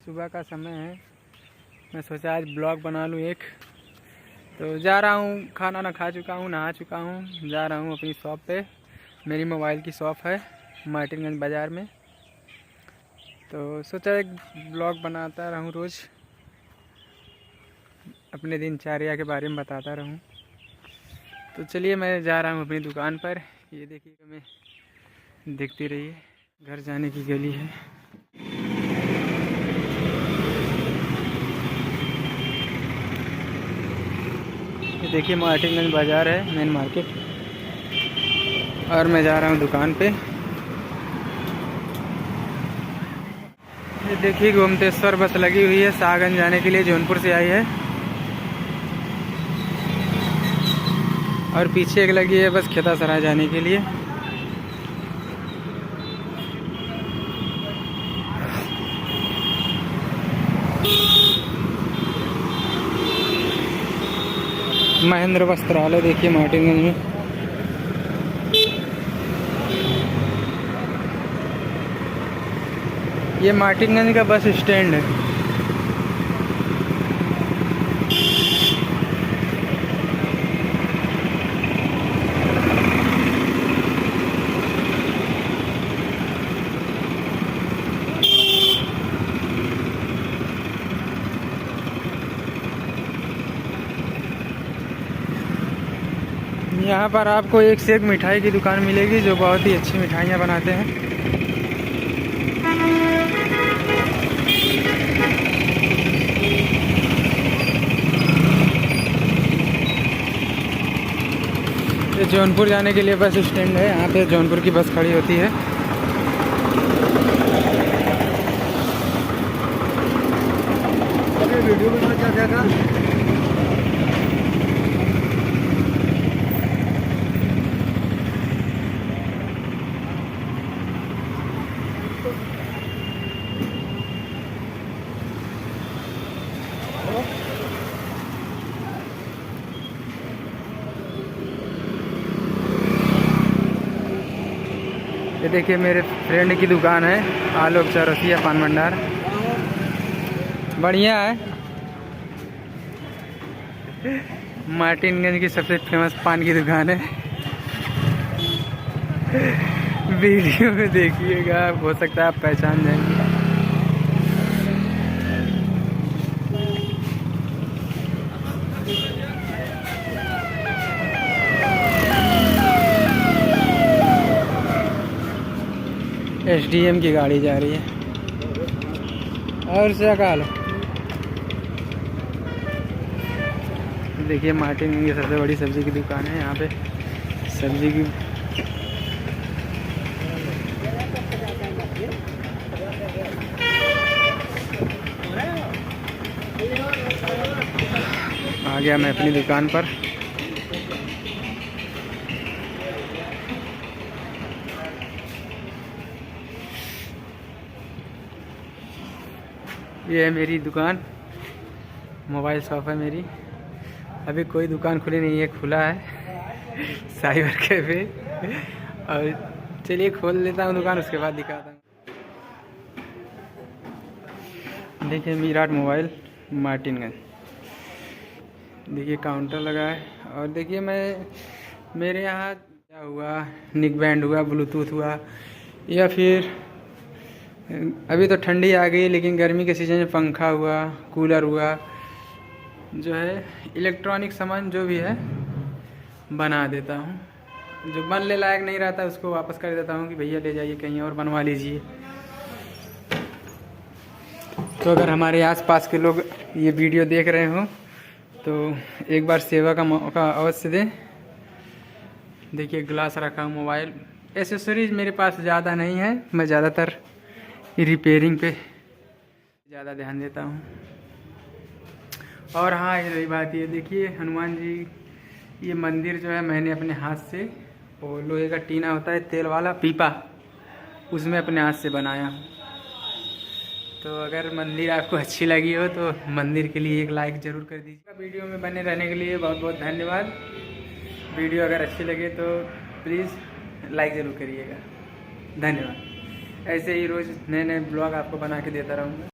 सुबह का समय है। मैं सोचा आज ब्लॉग बना लूँ एक। तो जा रहा हूँ, खाना ना खा चुका हूँ, नहा चुका हूँ, जा रहा हूँ अपनी शॉप पे। मेरी मोबाइल की शॉप है मार्टिनगंज बाज़ार में। तो सोचा एक ब्लॉग बनाता रहूँ, रोज़ अपने दिनचर्या के बारे में बताता रहूँ। तो चलिए मैं जा रहा हूँ अपनी दुकान पर। ये देखिए, मैं देखती रहिए, घर जाने की गली है। ये देखिए मार्टिनगंज बाज़ार है, मेन मार्केट। और मैं जा रहा हूँ दुकान पे। ये देखिए गोमतेश्वर बस लगी हुई है शाहगंज जाने के लिए, जौनपुर से आई है। और पीछे एक लगी है बस खेतासराय जाने के लिए। महेंद्र वस्त्रालय देखिए मार्टिनगंज में। ये मार्टिनगंज का बस स्टैंड है। यहाँ पर आपको एक से एक मिठाई की दुकान मिलेगी, जो बहुत ही अच्छी मिठाइयाँ बनाते हैं। ये जौनपुर जाने के लिए बस स्टैंड है। यहाँ पे जौनपुर की बस खड़ी होती है। वीडियो में क्या था? ये देखिए मेरे फ्रेंड की दुकान है, आलोक चौरसिया पान भंडार। बढ़िया है। मार्टिनगंज की सबसे फेमस पान की दुकान है। वीडियो में देखिएगा, हो सकता है आप पहचान जाएंगे। SDM की गाड़ी जा रही है। और क्या हाल है? देखिए मार्टिनगंज की सबसे बड़ी सब्जी की दुकान है। यहाँ पे सब्जी की आ गया मैं अपनी दुकान पर। ये है मेरी दुकान, मोबाइल शॉप है मेरी। अभी कोई दुकान खुली नहीं है, खुला है साइबर कैफे। और चलिए खोल लेता हूँ दुकान, उसके बाद दिखाता हूँ। देखिए विराट मोबाइल मार्टिनगंज। देखिए काउंटर लगा है। और देखिए मेरे यहाँ क्या हुआ, निक बैंड हुआ, ब्लूटूथ हुआ, या फिर अभी तो ठंडी आ गई, लेकिन गर्मी के सीजन में पंखा हुआ, कूलर हुआ, जो है इलेक्ट्रॉनिक सामान जो भी है बना देता हूँ। जो बनने लायक नहीं रहता उसको वापस कर देता हूँ कि भैया ले जाइए कहीं और बनवा लीजिए। तो अगर हमारे आसपास के लोग ये वीडियो देख रहे हो तो एक बार सेवा का मौका अवश्य दें। देखिए ग्लास रखा हूँ, मोबाइल एसेसरीज मेरे पास ज़्यादा नहीं है। मैं ज़्यादातर रिपेयरिंग पे ज़्यादा ध्यान देता हूँ। और हाँ, ये रही बात, ये देखिए हनुमान जी, ये मंदिर जो है मैंने अपने हाथ से, वो लोहे का टीना होता है तेल वाला पीपा, उसमें अपने हाथ से बनाया हूँ। तो अगर मंदिर आपको अच्छी लगी हो तो मंदिर के लिए एक लाइक ज़रूर कर दीजिएगा। वीडियो में बने रहने के लिए बहुत बहुत धन्यवाद। वीडियो अगर अच्छी लगे तो प्लीज़ लाइक ज़रूर करिएगा। धन्यवाद। ऐसे ही रोज़ नए नए ब्लॉग आपको बना के देता रहूँगा।